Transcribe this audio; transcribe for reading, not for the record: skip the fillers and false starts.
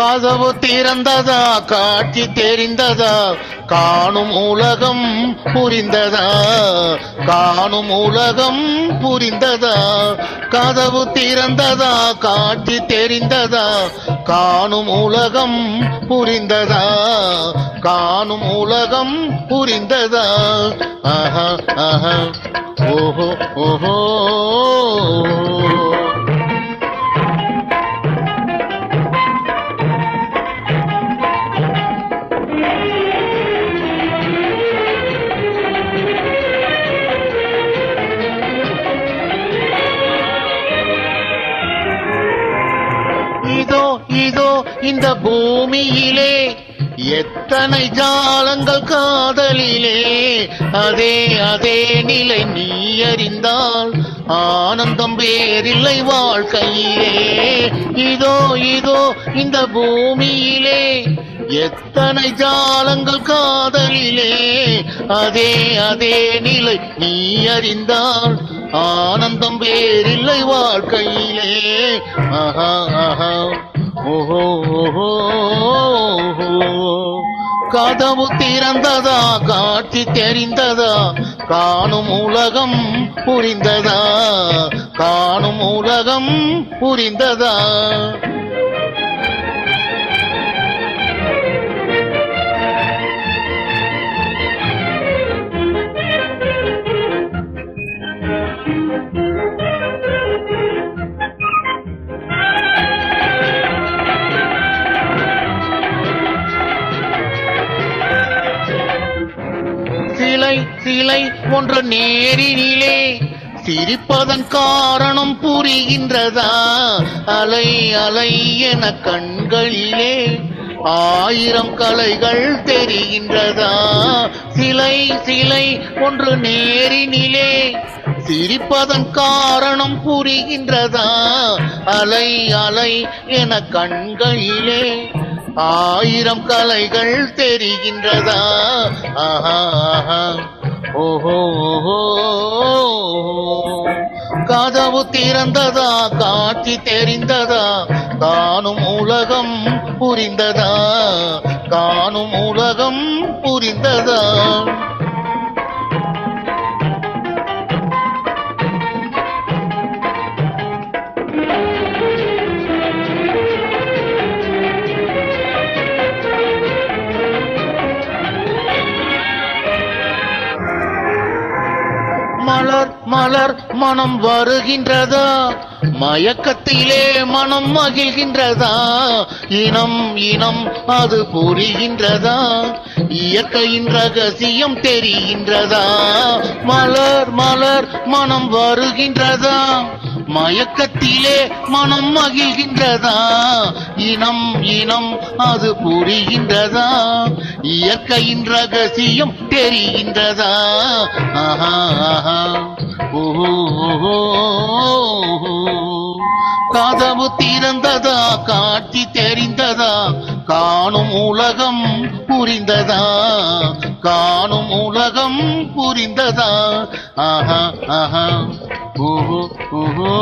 கதவு திறந்ததா, காட்சி தெரிந்ததா, காணும் உலகம் புரிந்ததா, காணும் உலகம் புரிந்ததா. கதவு திறந்ததா, காட்சி தெரிந்ததா, காணும் உலகம் புரிந்ததா, காணும் உலகம் புரிந்ததா. ஆஹா ஆஹா ஓஹோ ஓஹோ. இதோ இதோ இந்த பூமியிலே எத்தனை ஜாலங்கள் காதலிலே, அதே அதே நிலை நீ அறிந்தால் ஆனந்தம் வேறில்லை வாழ்க்கையிலே. இதோ இதோ இந்த பூமியிலே எத்தனை ஜாலங்கள் காதலிலே, அதே அதே நிலை நீ அறிந்தால் ஆனந்தம் வேறில்லை வாழ்க்கையிலே. ஆஹா ஆஹா ஓஹோ ஓஹோ. கதவு திறந்ததா, காட்சி தெரிந்ததா, காணும் உலகம் புரிந்ததா, காணும் உலகம் புரிந்ததா. சிலை சிலை ஒன்று நேரினிலே சிரிப்பதன் காரணம் புரிகின்றதா, அலை அலை என கண்களிலே ஆயிரம் கலைகள் தெரிகின்றதா. சிலை சிலை ஒன்று நேரினிலே சிரிப்பதன் காரணம் புரிகின்றதா, அலை அலை என கண்களிலே ஆயிரம் கலைகள் தெரிகின்றதா. ஆஹா ஆஹா ஓஹோ ஓஹோ. கதவு திறந்ததா, காட்சி தெரிந்ததா, காணும் உலகம் புரிந்ததா, காணும் உலகம் புரிந்ததா. மலர் மலர் மனம் வருகின்றதா, மயக்கத்திலே மனம் மகிழ்கின்றதா, இனம் இனம் அது புரிகின்றதா, இயற்கையின் ரகசியம் தெரிகின்றதா. மலர் மலர் மனம் வருகின்றதா, மயக்கத்திலே மனம் மகிழ்கின்றதா, இனம் இனம் அது புரிகின்றதா, இயற்கையின் ரகசியம் தெரிகின்றதா. ஆஹா ஆஹா ஓஹோ. கதவு திறந்ததா, காட்சி தெரிந்ததா, காணும் உலகம் புரிந்ததா, காணும் உலகம் புரிந்ததா. ஆஹா ஆஹா ஓஹோ ஓஹோ.